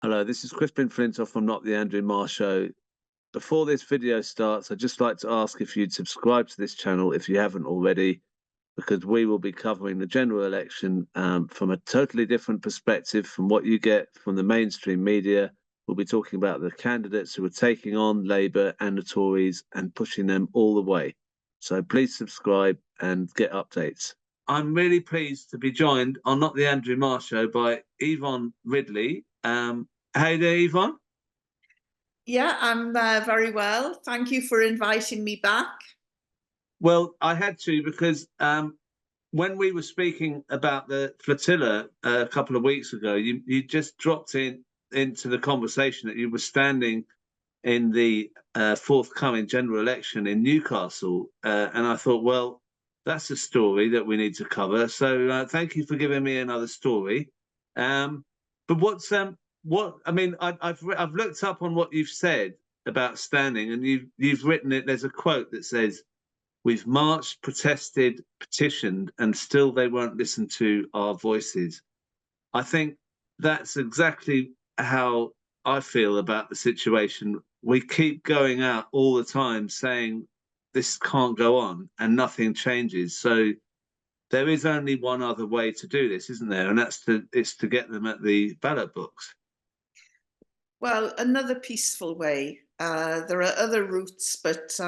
Hello, this is Crispin Flintoff from Not the Andrew Marr Show. Before this video starts, I'd just like to ask if you'd subscribe to this channel if you haven't already, because we will be covering the general election from a totally different perspective from what you get from the mainstream media. We'll be talking about the candidates who are taking on Labour and the Tories and pushing them all the way. So please subscribe and get updates. I'm really pleased to be joined on Not the Andrew Marr Show by Yvonne Ridley. Hey there, Yvonne. Yeah, I'm very well. Thank you for inviting me back. Well, I had to because when we were speaking about the flotilla a couple of weeks ago, you just dropped into the conversation that you were standing in the forthcoming general election in Newcastle, and I thought, well, that's a story that we need to cover. So thank you for giving me another story. But what I mean, I've looked up on what you've said about standing, and you've written it. There's a quote that says, "We've marched, protested, petitioned, and still they won't listen to our voices." I think that's exactly how I feel about the situation. We keep going out all the time saying this can't go on and nothing changes. So there is only one other way to do this, isn't there? And it's to get them at the ballot box. Well, another peaceful way. There are other routes, but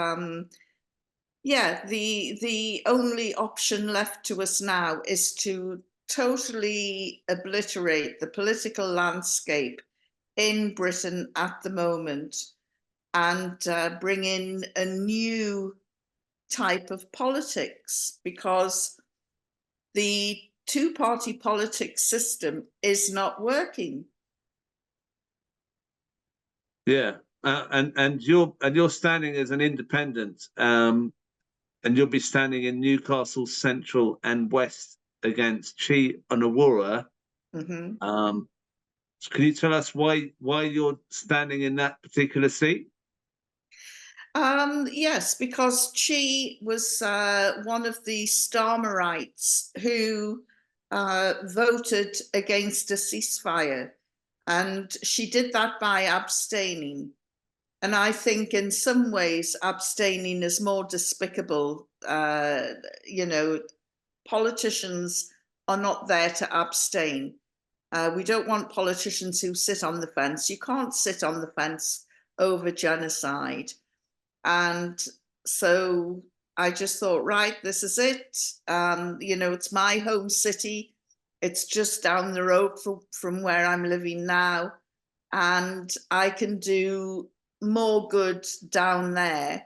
yeah, the only option left to us now is to totally obliterate the political landscape in Britain at the moment and bring in a new type of politics, because the two-party politics system is not working. Yeah, and you're standing as an independent, and you'll be standing in Newcastle Central and West against Onwurah. Mm-hmm. So can you tell us why you're standing in that particular seat? Yes, because she was one of the Starmerites who voted against a ceasefire, and she did that by abstaining. And I think in some ways abstaining is more despicable. You know, politicians are not there to abstain. We don't want politicians who sit on the fence. You can't sit on the fence over genocide. And so I just thought, right, this is it. You know, it's my home city. It's just down the road from where I'm living now. And I can do more good down there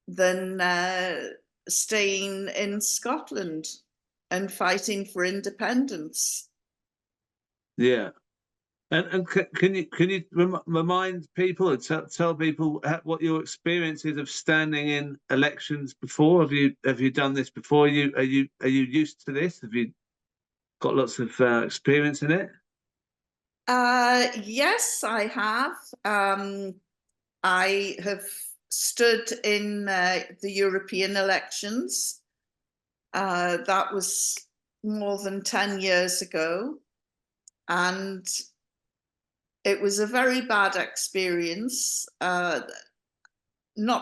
than staying in Scotland and fighting for independence. Yeah. And can you remind people and tell people what your experience is of standing in elections before? Have you done this before? Are you used to this? Have you got lots of experience in it? Yes, I have. I have stood in the European elections. That was more than 10 years ago. And it was a very bad experience, not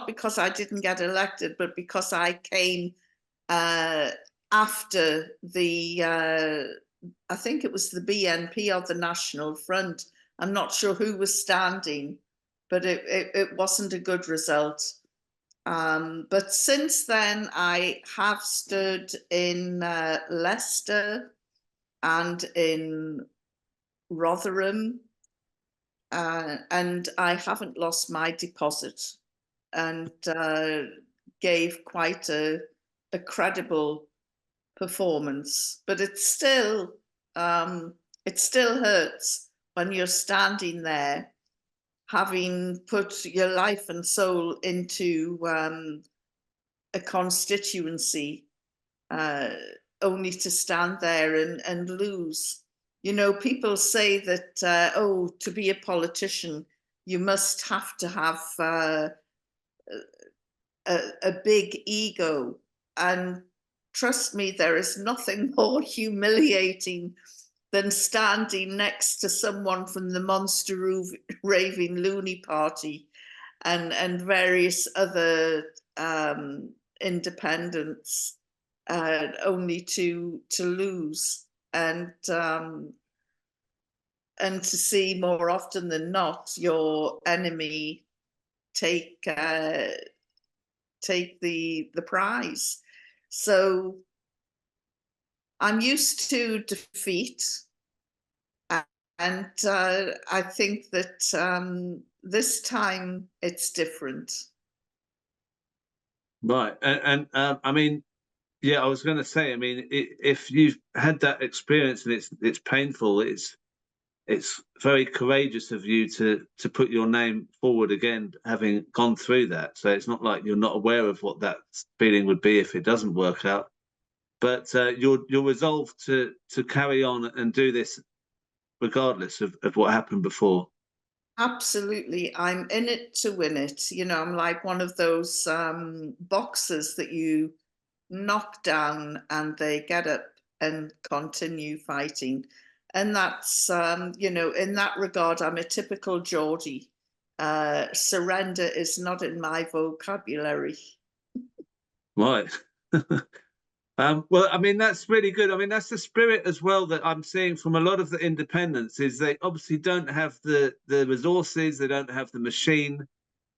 because I didn't get elected, but because I came after the, I think it was the BNP or the National Front. I'm not sure who was standing, but it wasn't a good result. But since then, I have stood in Leicester and in Rotherham, and I haven't lost my deposit, and gave quite a credible performance. But it still hurts when you're standing there, having put your life and soul into a constituency, only to stand there and lose. You know, people say that, oh, to be a politician, you must have to have a big ego. And trust me, there is nothing more humiliating than standing next to someone from the Monster Raving Loony Party and various other independents, only to lose, and to see more often than not your enemy take the prize. So I'm used to defeat, and I think that this time it's different. Right, and I mean, yeah, I was going to say, I mean, if you've had that experience and it's painful, it's very courageous of you to put your name forward again, having gone through that. So it's not like you're not aware of what that feeling would be if it doesn't work out. But you're resolved to carry on and do this regardless of what happened before. Absolutely. I'm in it to win it. You know, I'm like one of those boxers that you knock down and they get up and continue fighting. And that's, you know, in that regard, I'm a typical Geordie. Surrender is not in my vocabulary. Right. Well, I mean, that's really good. I mean, that's the spirit as well that I'm seeing from a lot of the independents, is they obviously don't have the resources, they don't have the machine,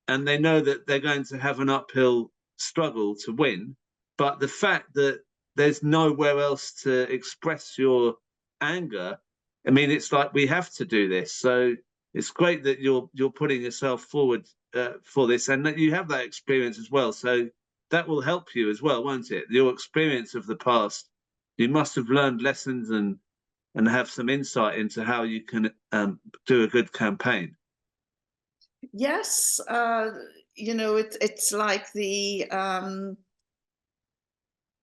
and they know that they're going to have an uphill struggle to win. But the fact that there's nowhere else to express your anger, I mean, it's like we have to do this. So it's great that you're putting yourself forward for this, and that you have that experience as well. So that will help you as well, won't it? Your experience of the past, you must have learned lessons and have some insight into how you can do a good campaign. Yes, you know, it's like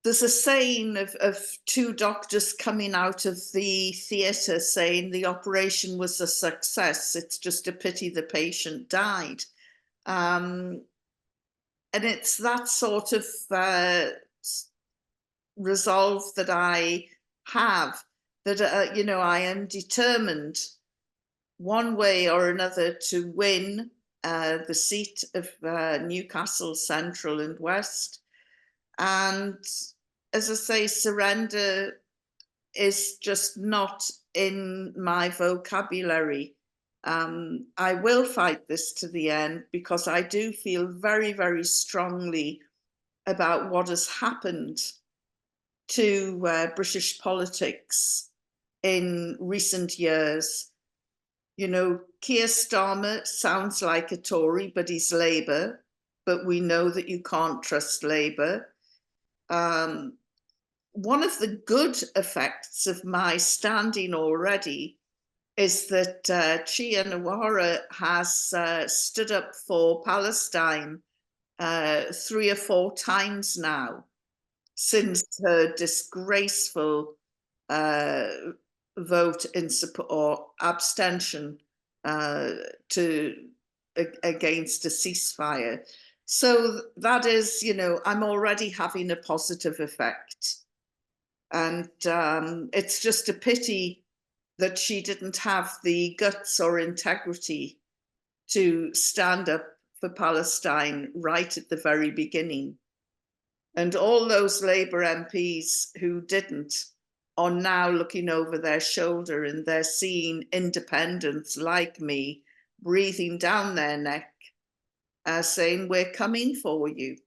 there's a saying of two doctors coming out of the theatre saying the operation was a success. It's just a pity the patient died. And it's that sort of resolve that I have, that, you know, I am determined one way or another to win the seat of Newcastle Central and West. And as I say, surrender is just not in my vocabulary. I will fight this to the end, because I do feel very, very strongly about what has happened to British politics in recent years. You know, Keir Starmer sounds like a Tory, but he's Labour, but we know that you can't trust Labour. One of the good effects of my standing already is that Onwurah has stood up for Palestine 3 or 4 times now since her disgraceful vote in support or abstention against a ceasefire. So that is, you know, I'm already having a positive effect. And it's just a pity that she didn't have the guts or integrity to stand up for Palestine right at the very beginning. And all those Labour MPs who didn't are now looking over their shoulder, and they're seeing independents like me breathing down their neck, saying, we're coming for you.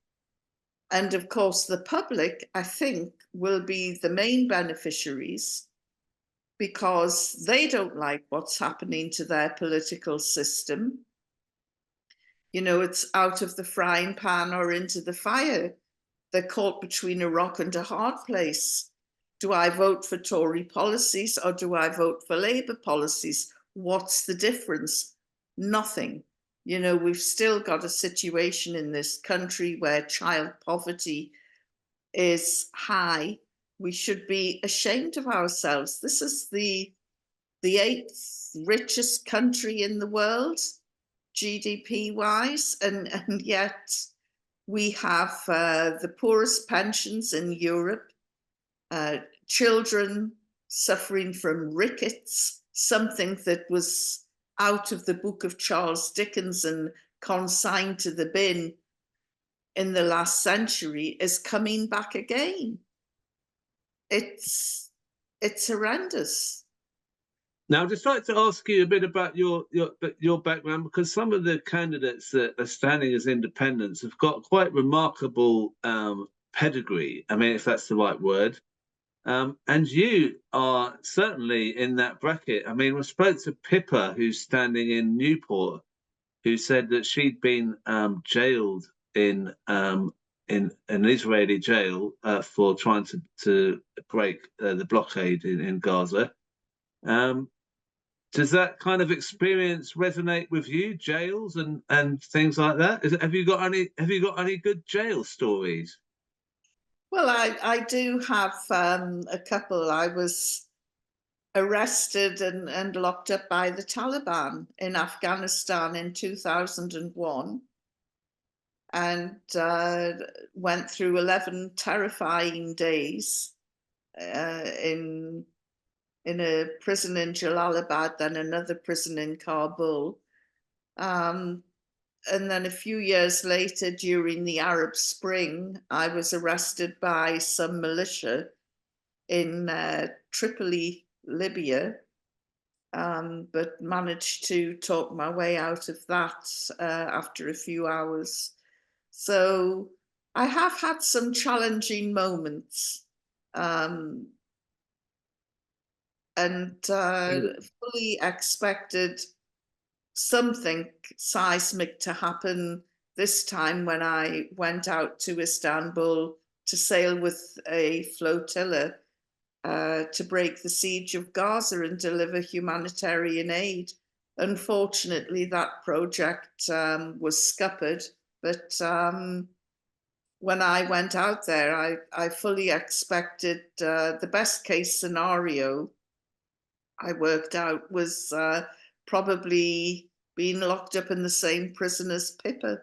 And of course, the public, I think, will be the main beneficiaries, because they don't like what's happening to their political system. You know, it's out of the frying pan or into the fire. They're caught between a rock and a hard place. Do I vote for Tory policies or do I vote for Labour policies? What's the difference? Nothing. You know, we've still got a situation in this country where child poverty is high. We should be ashamed of ourselves. This is the 8th richest country in the world, GDP wise, and yet we have the poorest pensions in Europe. Children suffering from rickets, something that was out of the book of Charles Dickens and consigned to the bin in the last century, is coming back again. It's horrendous. Now, I'd just like to ask you a bit about your background, because some of the candidates that are standing as independents have got quite remarkable pedigree. I mean, if that's the right word. And you are certainly in that bracket. I mean, we spoke to Pippa, who's standing in Newport, who said that she'd been jailed in an Israeli jail for trying to break the blockade in Gaza. Does that kind of experience resonate with you, jails and things like that? Have you got any good jail stories? Well, I do have a couple. I was arrested and locked up by the Taliban in Afghanistan in 2001, and went through 11 terrifying days in a prison in Jalalabad, then another prison in Kabul. And then a few years later, during the Arab Spring, I was arrested by some militia in Tripoli, Libya, but managed to talk my way out of that after a few hours. So I have had some challenging moments, and fully expected something seismic to happen this time when I went out to Istanbul to sail with a flotilla to break the siege of Gaza and deliver humanitarian aid. Unfortunately, that project was scuppered, but when I went out there, I fully expected the best case scenario I worked out was probably being locked up in the same prison as Pippa.